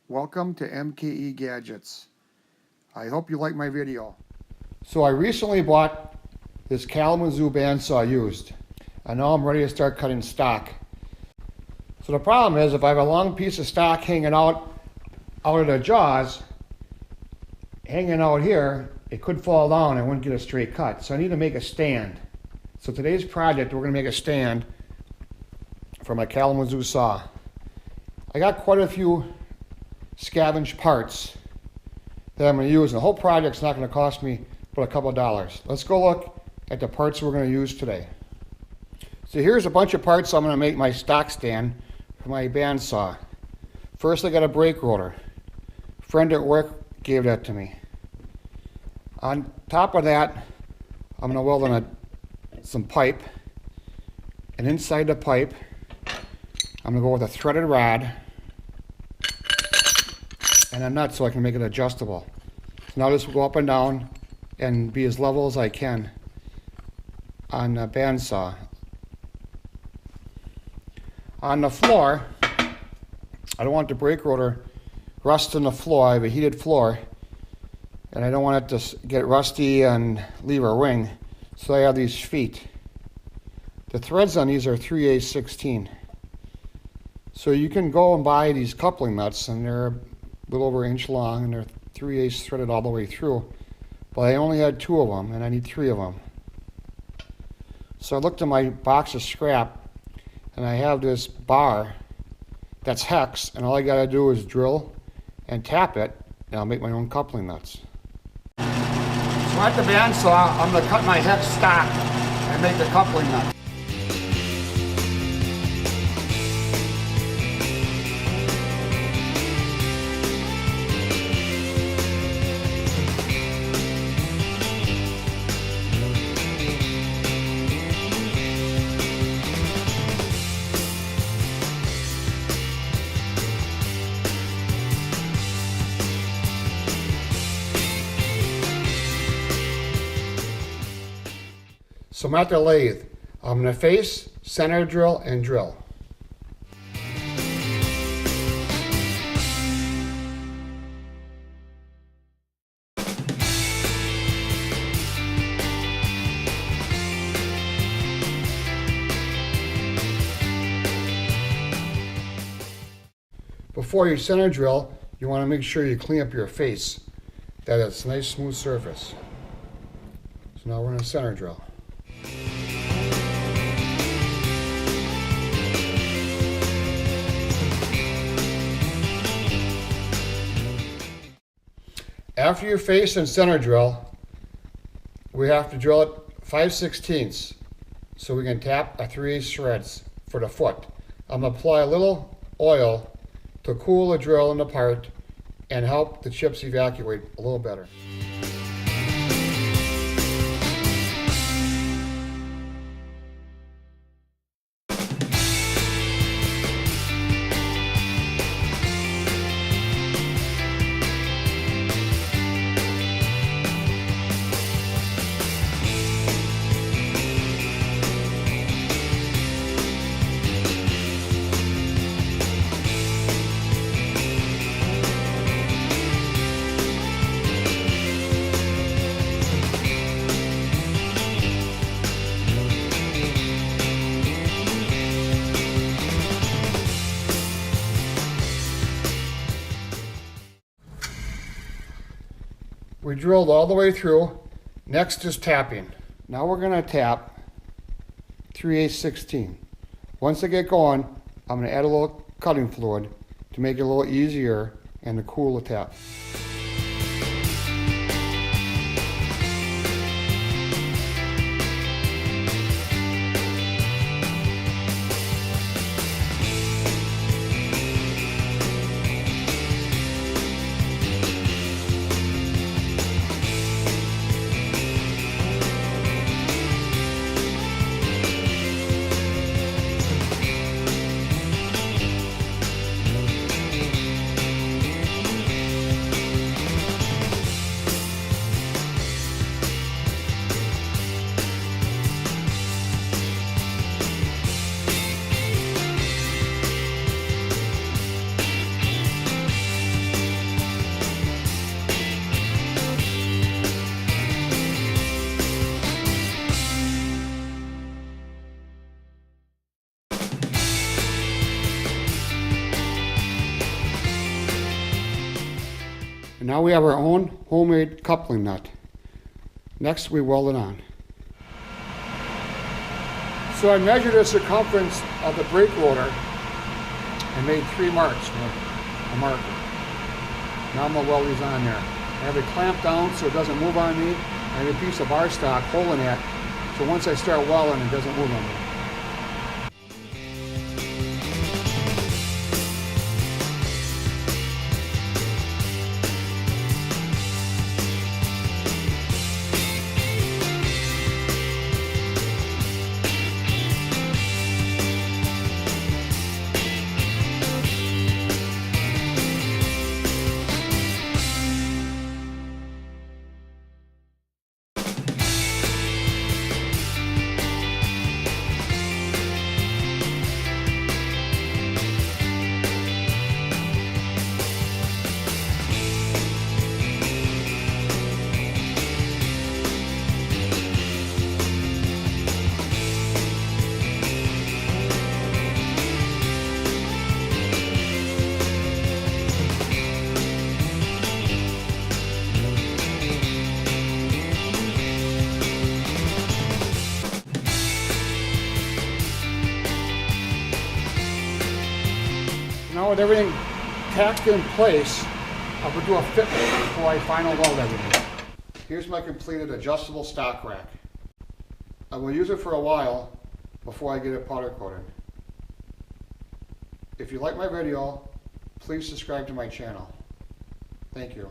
Welcome to MKE Gadgets. I hope you like my video. So I recently bought this Kalamazoo bandsaw used, and now I'm ready to start cutting stock. So the problem is, if I have a long piece of stock hanging out of the jaws, hanging out here, it could fall down and I wouldn't get a straight cut. So I need to make a stand. So today's project, we're going to make a stand for my Kalamazoo saw. I got quite a few scavenged parts that I'm going to use, and the whole project's not going to cost me but a couple of dollars. Let's go look at the parts we're going to use today. So here's a bunch of parts I'm going to make my stock stand for my bandsaw. First, I got a brake rotor. A friend at work gave that to me. On top of that, I'm going to weld on some pipe, and inside the pipe I'm going to go with a threaded rod and a nut so I can make it adjustable. So now this will go up and down and be as level as I can on the bandsaw. On the floor, I don't want the brake rotor rust in the floor. I have a heated floor and I don't want it to get rusty and leave a ring, so I have these feet. The threads on these are 3/16. So you can go and buy these coupling nuts, and they're a little over an inch long, and they're 3/8 threaded all the way through. But I only had 2 of them, and I need 3 of them. So I looked in my box of scrap, and I have this bar that's hex, and all I gotta do is drill and tap it, and I'll make my own coupling nuts. So at the bandsaw, I'm gonna cut my hex stock and make the coupling nut. So I'm at the lathe. I'm going to face, center drill, and drill. Before you center drill, you want to make sure you clean up your face, that it's a nice smooth surface. So now we're going to center drill. After your face and center drill, we have to drill it 5/16 so we can tap a 3/8 threads for the foot. I'm going to apply a little oil to cool the drill in the part and help the chips evacuate a little better. We drilled all the way through. Next is tapping. Now we're going to tap 3/8/16. Once I get going, I'm going to add a little cutting fluid to make it a little easier and to cool the tap. And now we have our own homemade coupling nut. Next, we weld it on. So I measured the circumference of the brake rotor and made 3 marks with a marker. Now I'm going to weld these on there. I have it clamped down so it doesn't move on me. I have a piece of bar stock holding it, so once I start welding, it doesn't move on me. Now with everything tacked in place, I will do a fit before I final weld everything. Here's my completed adjustable stock rack. I will use it for a while before I get it powder coated. If you like my video, please subscribe to my channel. Thank you.